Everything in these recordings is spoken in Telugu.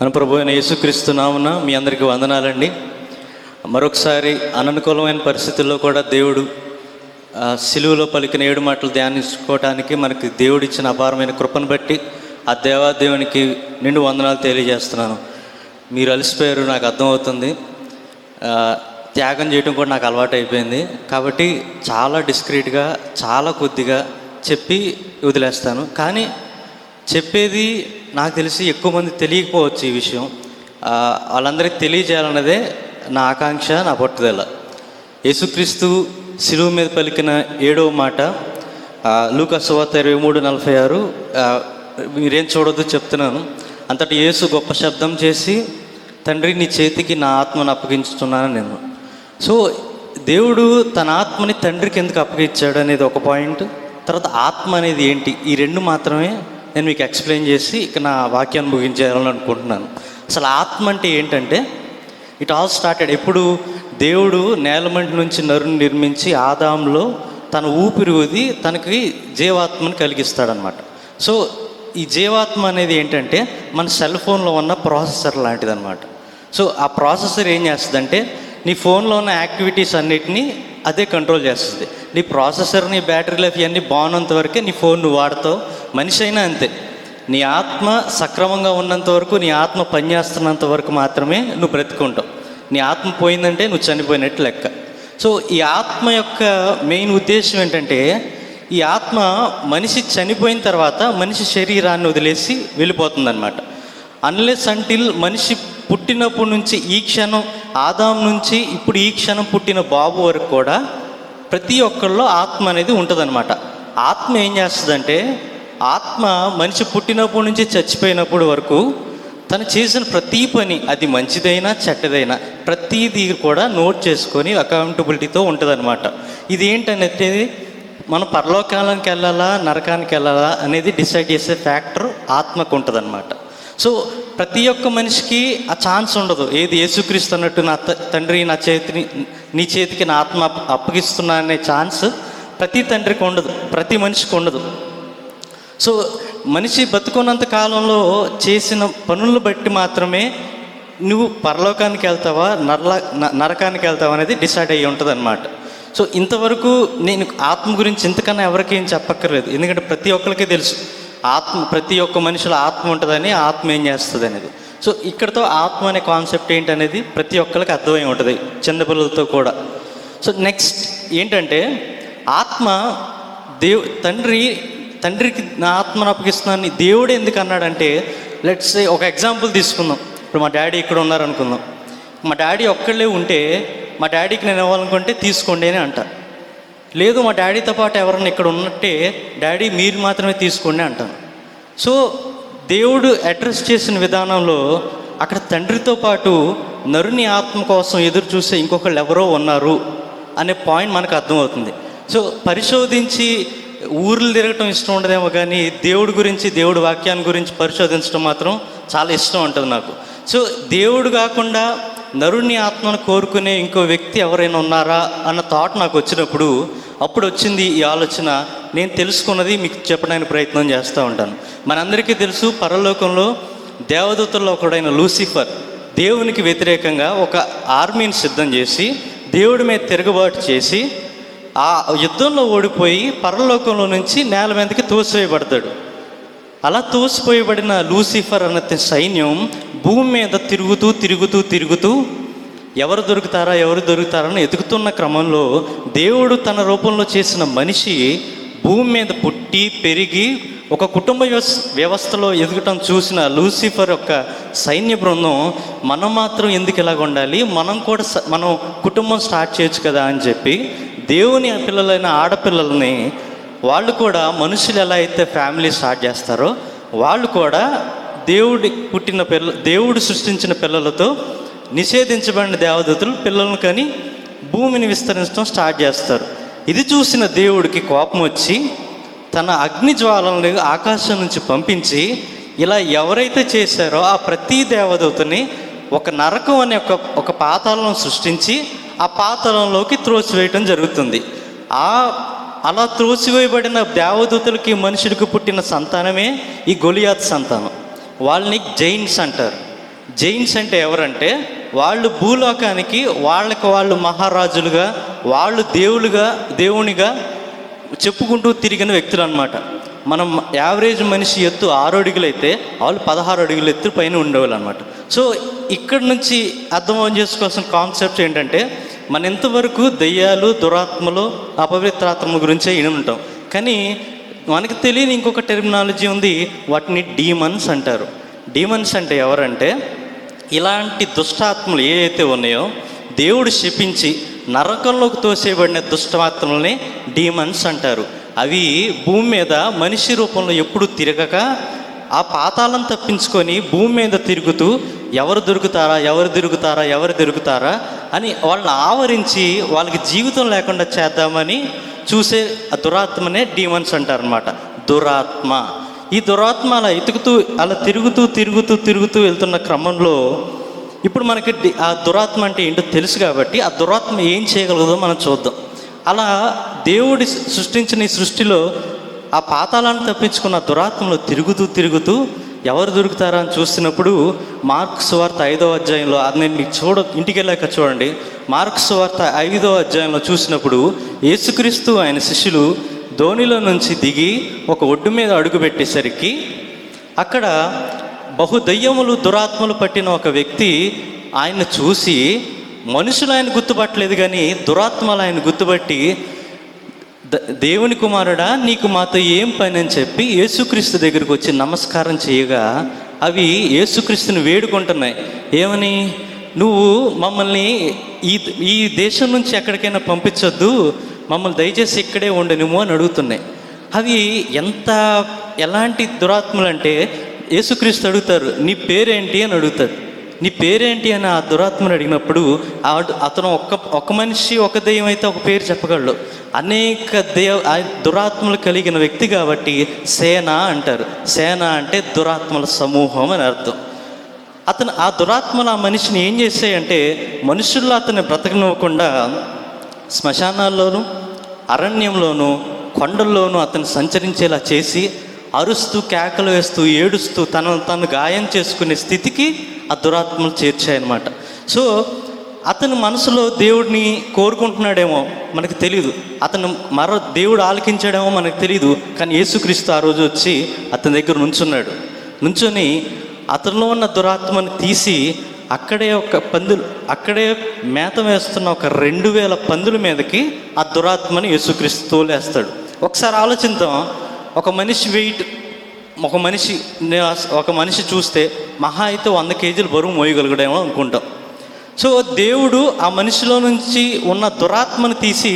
మన ప్రభు అయిన యేసుక్రీస్తు నామమున మీ అందరికీ వందనాలండి. మరొకసారి అననుకూలమైన పరిస్థితుల్లో కూడా దేవుడు సిలువలో పలికిన 7 మాటలు ధ్యానించుకోవడానికి మనకి దేవుడిచ్చిన అపారమైన కృపను బట్టి ఆ దేవాదేవునికి నిండు వందనాలు తెలియజేస్తున్నాను. మీరు అలసిపోయారు, నాకు అర్థమవుతుంది. త్యాగం చేయడం కూడా నాకు అలవాటు అయిపోయింది. కాబట్టి చాలా డిస్క్రీట్గా, చాలా కొద్దిగా చెప్పి వదిలేస్తాను. కానీ చెప్పేది నాకు తెలిసి ఎక్కువ మంది తెలియకపోవచ్చు ఈ విషయం. వాళ్ళందరికీ తెలియజేయాలన్నదే నా ఆకాంక్ష, నా పట్టుదల. యేసుక్రీస్తు శిలువ మీద పలికిన 7వ మాట లూకా సువార్త 23:46. మీరేం చూడొద్దు చెప్తున్నాను. అంతటి యేసు గొప్ప శబ్దం చేసి, తండ్రి నీ చేతికి నా ఆత్మను అప్పగించుతున్నాను నేను. సో దేవుడు తన ఆత్మని తండ్రికి ఎందుకు అప్పగించాడు అనేది ఒక పాయింట్. తర్వాత ఆత్మ అనేది ఏంటి, ఈ 2 మాత్రమే నేను మీకు ఎక్స్ప్లెయిన్ చేసి ఇక నా వాక్యాన్ని ముగించేయాలని అనుకుంటున్నాను. అసలు ఆత్మ అంటే ఏంటంటే, ఇట్ ఆల్ స్టార్టెడ్ ఎప్పుడు దేవుడు నేలమంటి నుంచి నరుని నిర్మించి ఆదాంలో తన ఊపిరి ఊది తనకి జీవాత్మని కలిగిస్తాడనమాట. సో ఈ జీవాత్మ అనేది ఏంటంటే మన సెల్ ఫోన్లో ఉన్న ప్రాసెసర్ లాంటిది అనమాట. సో ఆ ప్రాసెసర్ ఏం చేస్తుందంటే నీ ఫోన్లో ఉన్న యాక్టివిటీస్ అన్నిటినీ అదే కంట్రోల్ చేస్తుంది. నీ ప్రాసెసర్, నీ బ్యాటరీ లైఫ్ ఇవన్నీ బాగున్నంత వరకే నీ ఫోన్ నువ్వు వాడతావు. మనిషి అయినా అంతే. నీ ఆత్మ సక్రమంగా ఉన్నంత వరకు, నీ ఆత్మ పనిచేస్తున్నంత వరకు మాత్రమే నువ్వు బ్రతుకుంటావు. నీ ఆత్మ పోయిందంటే నువ్వు చనిపోయినట్టు లెక్క. సో ఈ ఆత్మ యొక్క మెయిన్ ఉద్దేశం ఏంటంటే, ఈ ఆత్మ మనిషి చనిపోయిన తర్వాత మనిషి శరీరాన్ని వదిలేసి వెళ్ళిపోతుందన్నమాట. అన్లెస్ అంటిల్ మనిషి పుట్టినప్పటి నుంచి ఈ క్షణం, ఆదాం నుంచి ఇప్పుడు ఈ క్షణం పుట్టిన బాబు వరకు కూడా ప్రతి ఒక్కరిలో ఆత్మ అనేది ఉంటుందన్నమాట. ఆత్మ ఏం చేస్తుందంటే, ఆత్మ మనిషి పుట్టినప్పటి నుంచి చచ్చిపోయినప్పుడు వరకు తను చేసిన ప్రతి పని, అది మంచిదైనా చెడ్డదైనా, ప్రతిదీ కూడా నోట్ చేసుకొని అకౌంటబిలిటీతో ఉంటుందన్నమాట. ఇది ఏంటనేది మనం పరలోకానికి వెళ్ళాలా నరకానికి వెళ్ళాలా అనేది డిసైడ్ చేసే ఫ్యాక్టర్ ఆత్మకు ఉంటుందన్నమాట. సో ప్రతి ఒక్క మనిషికి ఆ ఛాన్స్ ఉండదు. ఏది యేసుక్రీస్తు అన్నట్టు నా తండ్రి నీ చేతికి నా ఆత్మ అప్పగిస్తున్నా అనే ఛాన్స్ ప్రతి తండ్రికి ఉండదు, ప్రతి మనిషికి ఉండదు. సో మనిషి బతుకున్నంత కాలంలో చేసిన పనులను బట్టి మాత్రమే నువ్వు పరలోకానికి వెళ్తావా నరకానికి వెళ్తావా అనేది డిసైడ్ అయ్యి ఉంటుంది అనమాట. సో ఇంతవరకు నేను ఆత్మ గురించి ఇంతకన్నా ఎవరికి ఏం చెప్పక్కర్లేదు. ఎందుకంటే ప్రతి ఒక్కరికి తెలుసు ఆత్మ, ప్రతి ఒక్క మనిషిలో ఆత్మ ఉంటుందని, ఆత్మ ఏం చేస్తుంది అనేది. సో ఇక్కడతో ఆత్మ అనే కాన్సెప్ట్ ఏంటనేది ప్రతి ఒక్కరికి అర్థమై ఉంటుంది, చిన్నపిల్లలతో కూడా. సో నెక్స్ట్ ఏంటంటే, ఆత్మ తండ్రికి నా ఆత్మను అప్పగిస్తున్నాను దేవుడు ఎందుకు అన్నాడంటే, లెట్స్ సే ఒక ఎగ్జాంపుల్ తీసుకుందాం. ఇప్పుడు మా డాడీ ఇక్కడ ఉన్నారనుకుందాం. మా డాడీ ఒక్కళ్ళే ఉంటే మా డాడీకి నేను ఇవ్వాలనుకుంటే తీసుకోండి అని అంట. లేదు మా డాడీతో పాటు ఎవరన్నా ఇక్కడ ఉన్నట్టే, డాడీ మీరు మాత్రమే తీసుకోండి అంటాను. సో దేవుడు అడ్రస్ చేసిన విధానంలో అక్కడ తండ్రితో పాటు నరుని ఆత్మ కోసం ఎదురు చూసే ఇంకొకళ్ళు ఎవరో ఉన్నారు అనే పాయింట్ మనకు అర్థమవుతుంది. సో పరిశోధించి ఊర్లు తిరగటం ఇష్టం ఉండదేమో, కానీ దేవుడి గురించి, దేవుడి వాక్యాన్ని గురించి పరిశోధించడం మాత్రం చాలా ఇష్టం ఉంటుంది నాకు. సో దేవుడు కాకుండా నరుని ఆత్మను కోరుకునే ఇంకో వ్యక్తి ఎవరైనా ఉన్నారా అన్న థాట్ నాకు వచ్చినప్పుడు, అప్పుడు వచ్చింది ఈ ఆలోచన. నేను తెలుసుకున్నది మీకు చెప్పడానికి ప్రయత్నం చేస్తూ ఉంటాను. మనందరికీ తెలుసు, పరలోకంలో దేవదూతల్లో ఒకడైన లూసిఫర్ దేవునికి వ్యతిరేకంగా ఒక ఆర్మీని సిద్ధం చేసి దేవుడి మీద తిరుగుబాటు చేసి ఆ యుద్ధంలో ఓడిపోయి పరలోకంలో నుంచి నేల మీదకి తోసివేయబడతాడు. అలా తోసిపోయబడిన లూసిఫర్ అన్న సైన్యం భూమి మీద తిరుగుతూ ఎవరు దొరుకుతారని ఎదుగుతున్న క్రమంలో దేవుడు తన రూపంలో చేసిన మనిషి భూమి మీద పుట్టి పెరిగి ఒక కుటుంబ వ్యవస్థలో ఎదగటం చూసిన లూసిఫర్ యొక్క సైన్య బృందం, మనం మాత్రం ఎందుకు ఇలాగ ఉండాలి, మనం కుటుంబం స్టార్ట్ చేయొచ్చు కదా అని చెప్పి దేవుని పిల్లలైన ఆడపిల్లల్ని, వాళ్ళు కూడా మనుషులు ఎలా అయితే ఫ్యామిలీ స్టార్ట్ చేస్తారో వాళ్ళు కూడా దేవుడు సృష్టించిన పిల్లలతో నిషేధించబడిన దేవదూతలు పిల్లలను కని భూమిని విస్తరించడం స్టార్ట్ చేస్తారు. ఇది చూసిన దేవుడికి కోపం వచ్చి తన అగ్ని జ్వాలను ఆకాశం నుంచి పంపించి, ఇలా ఎవరైతే చేశారో ఆ ప్రతి దేవదూతని ఒక నరకం అనే ఒక పాతాళం సృష్టించి ఆ పాతాళంలోకి త్రోసివేయటం జరుగుతుంది. అలా త్రోసివేయబడిన దేవదూతలకి మనుషుడికి పుట్టిన సంతానమే ఈ గొలియాత్ సంతానం. వాళ్ళని జైంట్స్ అంటారు. జైన్స్ అంటే ఎవరంటే వాళ్ళు భూలోకానికి వాళ్ళకి వాళ్ళు మహారాజులుగా, వాళ్ళు దేవునిగా చెప్పుకుంటూ తిరిగిన వ్యక్తులు అనమాట. మనం యావరేజ్ మనిషి ఎత్తు 6 అడుగులు అయితే వాళ్ళు 16 అడుగుల ఎత్తు పైన ఉండేవాళ్ళు అనమాట. సో ఇక్కడ నుంచి అర్థం చేసుకోవాల్సిన కాన్సెప్ట్ ఏంటంటే, మన ఎంతవరకు దెయ్యాలు, దురాత్మలు, అపవిత్రాత్మల గురించే విని ఉంటాం. కానీ మనకి తెలియని ఇంకొక టెర్మినాలజీ ఉంది, వాటిని డీమన్స్ అంటారు. డీమన్స్ అంటే ఎవరంటే, ఇలాంటి దుష్టాత్మలు ఏవైతే ఉన్నాయో దేవుడు శపించి నరకంలోకి తోసేయబడిన దుష్టాత్మల్ని డీమన్స్ అంటారు. అవి భూమి మీద మనిషి రూపంలో ఎప్పుడు తిరగక ఆ పాతాలను తప్పించుకొని భూమి మీద తిరుగుతూ ఎవరు దొరుకుతారా అని వాళ్ళని ఆవరించి వాళ్ళకి జీవితం లేకుండా చేద్దామని చూసే ఆ దురాత్మనే డీమన్స్ అంటారనమాట. దురాత్మ. ఈ దురాత్మ అలా తిరుగుతూ వెళ్తున్న క్రమంలో ఇప్పుడు మనకి ఆ దురాత్మ అంటే ఏంటో తెలుసు కాబట్టి ఆ దురాత్మ ఏం చేయగలదో మనం చూద్దాం. అలా దేవుడి సృష్టించిన ఈ సృష్టిలో ఆ పాతాలను తప్పించుకున్న దురాత్మలు తిరుగుతూ ఎవరు దొరుకుతారా అని చూస్తున్నప్పుడు మార్కు సువార్త 5వ అధ్యాయంలో, అది నేను ఇంటికి వెళ్ళాక చూడండి, మార్కు సువార్త 5వ అధ్యాయంలో చూసినప్పుడు యేసుక్రీస్తు ఆయన శిష్యులు ధోనిలో నుంచి దిగి ఒక ఒడ్డు మీద అడుగు పెట్టేసరికి అక్కడ బహుదయ్యములు దురాత్మలు పట్టిన ఒక వ్యక్తి ఆయన చూసి, మనుషులు ఆయన గుర్తుపట్టలేదు కానీ దురాత్మలు ఆయన గుర్తుపట్టి, దేవుని కుమారుడా నీకు మాతో ఏం పని అని చెప్పి యేసుక్రీస్తు దగ్గరికి వచ్చి నమస్కారం చేయగా అవి యేసుక్రీస్తుని వేడుకుంటున్నాయి. ఏమని? నువ్వు మమ్మల్ని ఈ దేశం నుంచి ఎక్కడికైనా పంపించొద్దు, మమ్మల్ని దయచేసి ఇక్కడే ఉండనిము అని అడుగుతున్నాయి. అవి ఎలాంటి దురాత్మలు అంటే, యేసుక్రీస్తు అడుగుతారు నీ పేరేంటి అని అడుగుతారు. నీ పేరేంటి అని ఆ దురాత్మను అడిగినప్పుడు అతను ఒక మనిషి ఒక దెయ్యం అయితే ఒక పేరు చెప్పగలడు. అనేక దురాత్మలు కలిగిన వ్యక్తి కాబట్టి సేన అంటారు. సేన అంటే దురాత్మల సమూహం అని అర్థం. ఆ దురాత్మలు ఆ మనిషిని ఏం చేసాయంటే, మనుషుల్లో అతన్ని బ్రతకనివ్వకుండా శ్మశానాల్లోనూ, అరణ్యంలోనూ, కొండల్లోనూ అతను సంచరించేలా చేసి అరుస్తూ, కేకలు వేస్తూ, ఏడుస్తూ తను గాయం చేసుకునే స్థితికి ఆ దురాత్మలు చేర్చాయన్నమాట. సో అతను మనసులో దేవుడిని కోరుకుంటున్నాడేమో మనకు తెలియదు, అతను దేవుడు ఆలకించాడేమో మనకు తెలియదు. కానీ యేసుక్రీస్తు ఆ రోజు వచ్చి అతని దగ్గర నుంచొని అతనిలో ఉన్న దురాత్మని తీసి అక్కడే మేత వేస్తున్న ఒక 2000 పందుల మీదకి ఆ దురాత్మని యేసుక్రీస్తు తోలేస్తాడు. ఒకసారి ఆలోచిద్దాం, ఒక మనిషి చూస్తే మహా అయితే 100 కేజీలు బరువు మోయగలుగుడేమో అనుకుంటాం. సో దేవుడు ఆ మనిషిలో నుంచి ఉన్న దురాత్మను తీసి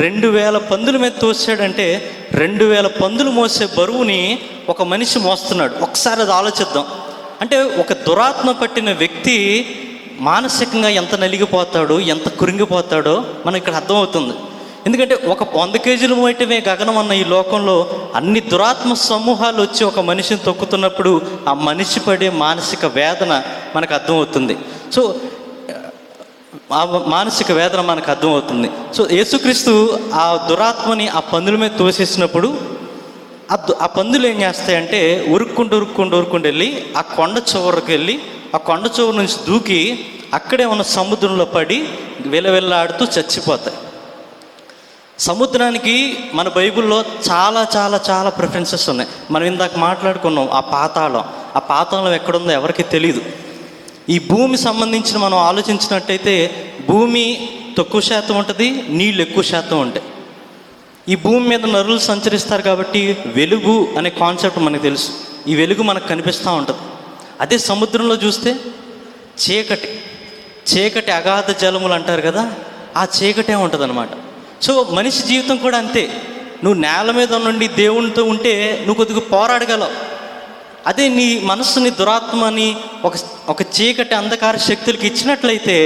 2000 పందుల మీద తోసాడంటే 2000 పందులు మోసే బరువుని ఒక మనిషి మోస్తున్నాడు. ఒకసారి అది ఆలోచిద్దాం. అంటే ఒక దురాత్మ పట్టిన వ్యక్తి మానసికంగా ఎంత నలిగిపోతాడో, ఎంత కురింగిపోతాడో మనకి ఇక్కడ అర్థమవుతుంది. ఎందుకంటే ఒక 100 కేజీలు మోయటమే గగనం అన్న ఈ లోకంలో అన్ని దురాత్మ సమూహాలు వచ్చి ఒక మనిషిని తొక్కుతున్నప్పుడు ఆ మనిషి పడే మానసిక వేదన మనకు అర్థమవుతుంది. సో ఆ మానసిక వేదన మనకు అర్థమవుతుంది. సో యేసుక్రీస్తు ఆ దురాత్మని ఆ పందుల మీద తోసేసినప్పుడు ఆ పందులు ఏం చేస్తాయంటే ఉరుక్కుంటూ వెళ్ళి ఆ కొండ చివరి నుంచి దూకి అక్కడే ఉన్న సముద్రంలో పడి వెలవెల్లాడుతూ చచ్చిపోతాయి. సముద్రానికి మన బైబిల్లో చాలా చాలా చాలా ప్రిఫరెన్సెస్ ఉన్నాయి. మనం ఇందాక మాట్లాడుకున్నాం ఆ పాతాళం ఎక్కడుందో ఎవరికి తెలియదు. ఈ భూమి సంబంధించిన మనం ఆలోచించినట్టయితే భూమి తక్కువ శాతం ఉంటుంది, నీళ్ళు ఎక్కువ శాతం ఉంటాయి. ఈ భూమి మీద నరులు సంచరిస్తారు కాబట్టి వెలుగు అనే కాన్సెప్ట్ మనకు తెలుసు. ఈ వెలుగు మనకు కనిపిస్తూ ఉంటుంది. అదే సముద్రంలో చూస్తే చీకటి అగాధ జలములు అంటారు కదా, ఆ చీకటే ఉంటుంది అనమాట. సో మనిషి జీవితం కూడా అంతే. నువ్వు నేల మీద నుండి దేవునితో ఉంటే నువ్వు కొద్దిగా పోరాడగలవు. అదే నీ మనస్సుని దురాత్మని ఒక చీకటి అంధకార శక్తులకి ఇచ్చినట్లయితే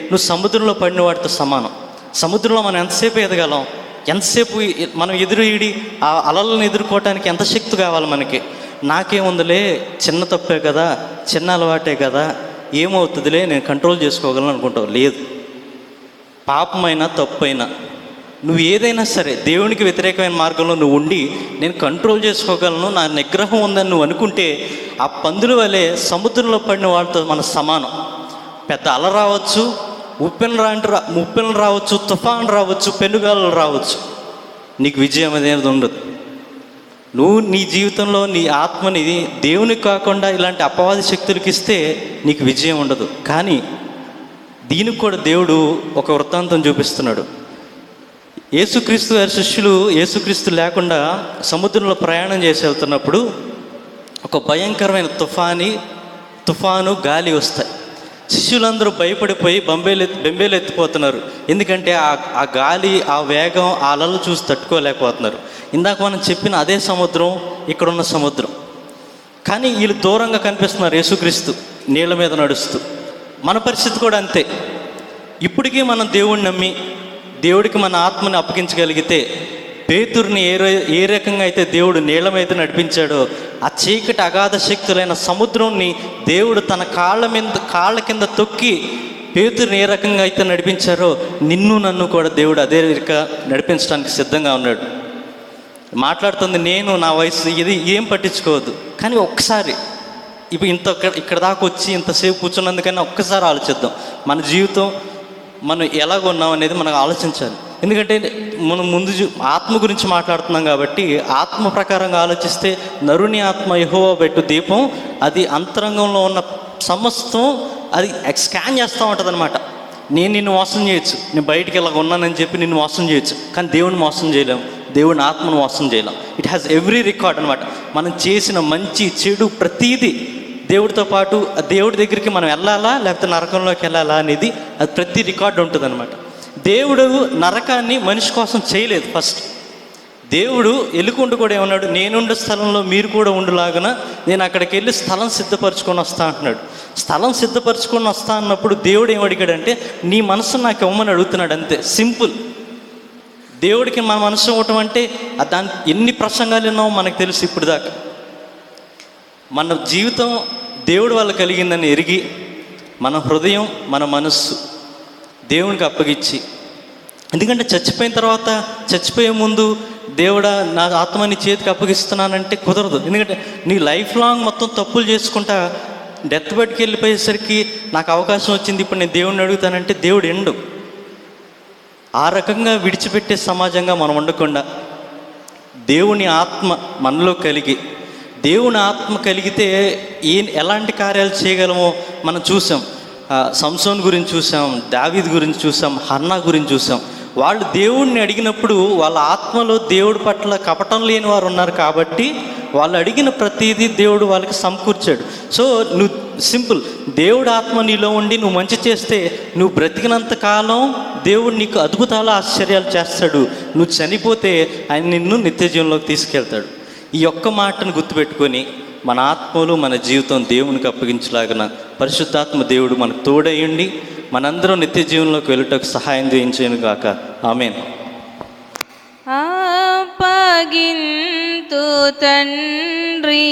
నువ్వు సముద్రంలో పడిన వాడితో సమానం. సముద్రంలో మనం ఎంతసేపు ఎదగలం, ఎంతసేపు మనం ఆ అలలను ఎదుర్కోవటానికి ఎంత శక్తి కావాలి మనకి. నాకేముందిలే, చిన్న తప్పే కదా, చిన్న అలవాటే కదా, ఏమవుతుందిలే, నేను కంట్రోల్ చేసుకోగలను అనుకుంటావు. లేదు, పాపమైనా తప్పైనా నువ్వు ఏదైనా సరే దేవునికి వ్యతిరేకమైన మార్గంలో నువ్వు ఉండి నేను కంట్రోల్ చేసుకోగలను, నా నిగ్రహం ఉందని నువ్వు అనుకుంటే ఆ పందుల వలె సముద్రంలో పడిన వాళ్ళతో మన సమానం. పెద్ద అల రావచ్చు, ఉప్పెన రావచ్చు, తుఫాన్ రావచ్చు, పెనుగాలు రావచ్చు, నీకు విజయం అనేది ఉండదు. నువ్వు నీ జీవితంలో నీ ఆత్మని దేవునికి కాకుండా ఇలాంటి అపవాది శక్తులకి ఇస్తే నీకు విజయం ఉండదు. కానీ దీనికి కూడా దేవుడు ఒక వృత్తాంతం చూపిస్తున్నాడు. యేసుక్రీస్తు గారి శిష్యులు యేసుక్రీస్తు లేకుండా సముద్రంలో ప్రయాణం చేసి వెళ్తున్నప్పుడు ఒక భయంకరమైన తుఫాను గాలి వస్తాయి. శిష్యులందరూ భయపడిపోయి బెంబేలు ఎత్తిపోతున్నారు. ఎందుకంటే ఆ గాలి, ఆ వేగం, ఆ అలలు చూసి తట్టుకోలేకపోతున్నారు. ఇందాక మనం చెప్పిన అదే సముద్రం ఇక్కడున్న సముద్రం. కానీ వీళ్ళు దూరంగా కనిపిస్తున్నారు యేసుక్రీస్తు నీళ్ళ మీద నడుస్తూ. మన పరిస్థితి కూడా అంతే. ఇప్పటికీ మనం దేవుణ్ణి నమ్మి దేవుడికి మన ఆత్మని అప్పగించగలిగితే పేతురుని ఏ రకంగా అయితే దేవుడు నీళ్ళ మీద నడిపించాడో ఆ చీకటి అగాధ శక్తులైన సముద్రంని దేవుడు తన కాళ్ళ కింద తొక్కి పేతురుని ఏ రకంగా అయితే నడిపించారో నిన్ను నన్ను కూడా దేవుడు అదే రీతిగా నడిపించడానికి సిద్ధంగా ఉన్నాడు. మాట్లాడుతుంది నేను, నా వయసు, ఇది ఏం పట్టించుకోవద్దు. కానీ ఒక్కసారి ఇప్పుడు ఇక్కడ దాకా వచ్చి ఇంతసేపు కూర్చున్నందుకన్నా ఒక్కసారి ఆలోచిద్దాం. మన జీవితం మనం ఎలాగ ఉన్నాం అనేది మనకు ఆలోచించాలి. ఎందుకంటే మనం ముందు ఆత్మ గురించి మాట్లాడుతున్నాం కాబట్టి ఆత్మ ప్రకారంగా ఆలోచిస్తే నరుని ఆత్మ యెహోవా పెట్టు దీపం, అది అంతరంగంలో ఉన్న సమస్తం అది స్కాన్ చేస్తూ ఉంటుంది అనమాట. నేను నిన్ను మోసం చేయొచ్చు, నేను బయటికి ఇలాగ ఉన్నానని చెప్పి నిన్ను మోసం చేయొచ్చు, కానీ దేవుని మోసం చేయలేము, దేవుని ఆత్మను మోసం చేయలేం. ఇట్ హ్యాస్ ఎవ్రీ రికార్డ్ అనమాట. మనం చేసిన మంచి చెడు ప్రతీది దేవుడితో పాటు దేవుడి దగ్గరికి మనం వెళ్ళాలా లేకపోతే నరకంలోకి వెళ్ళాలా అనేది అది ప్రతి రికార్డు ఉంటుంది అనమాట. దేవుడు నరకాన్ని మనిషి కోసం చేయలేదు. ఫస్ట్ దేవుడు ఎలుకుంటూ కూడా ఏమన్నాడు, నేనుండే స్థలంలో మీరు కూడా ఉండులాగన నేను అక్కడికి వెళ్ళి స్థలం సిద్ధపరచుకొని వస్తా అంటున్నాడు. స్థలం సిద్ధపరచుకొని వస్తా అన్నప్పుడు దేవుడు ఏమడిగాడంటే నీ మనసు నాకు ఇవ్వమని అడుగుతున్నాడు, అంతే. సింపుల్. దేవుడికి మన మనసు ఇవ్వటం అంటే దాని ఎన్ని ప్రసంగాలు విన్నామో మనకు తెలుసు. ఇప్పుడు దాకా మన జీవితం దేవుడి వల్ల కలిగిందని ఎరిగి మన హృదయం, మన మనస్సు దేవునికి అప్పగించి, ఎందుకంటే చచ్చిపోయే ముందు దేవుడా నా ఆత్మని చేతికి అప్పగిస్తున్నానంటే కుదరదు. ఎందుకంటే నీ లైఫ్ లాంగ్ మొత్తం తప్పులు చేసుకుంటా డెత్ బెడ్కి వెళ్ళిపోయేసరికి నాకు అవకాశం వచ్చింది, ఇప్పుడు నేను దేవుడిని అడుగుతానంటే దేవుడు ఎండు. ఆ రకంగా విడిచిపెట్టే సమాజంగా మనం ఉండకుండా దేవుని ఆత్మ మనలో కలిగి, దేవుని ఆత్మ కలిగితే ఎలాంటి కార్యాలు చేయగలమో మనం చూసాం. సంసోన్ గురించి చూసాం, దావీదు గురించి చూసాం, హన్నా గురించి చూసాం. వాళ్ళు దేవుడిని అడిగినప్పుడు వాళ్ళ ఆత్మలో దేవుడి పట్ల కపటం లేని వారు ఉన్నారు కాబట్టి వాళ్ళు అడిగిన ప్రతిదీ దేవుడు వాళ్ళకి సమకూర్చాడు. సో నువ్వు సింపుల్, దేవుడు ఆత్మ నీలో ఉండి నువ్వు మంచి చేస్తే నువ్వు బ్రతికినంత కాలం దేవుడు నీకు అద్భుతాలు, ఆశ్చర్యాలు చేస్తాడు. నువ్వు చనిపోతే ఆయన నిన్ను నిత్య జీవంలోకి తీసుకెళ్తాడు. ఈ ఒక్క మాటను గుర్తుపెట్టుకొని మన ఆత్మలు, మన జీవితం దేవునికి అప్పగించలాగిన పరిశుద్ధాత్మ దేవుడు మనకు తోడయ్యండి మనందరం నిత్య జీవనంలోకి వెళ్ళటకు సహాయం చేయించేను గాక. ఆమేన్. అప్పగింతు తండ్రి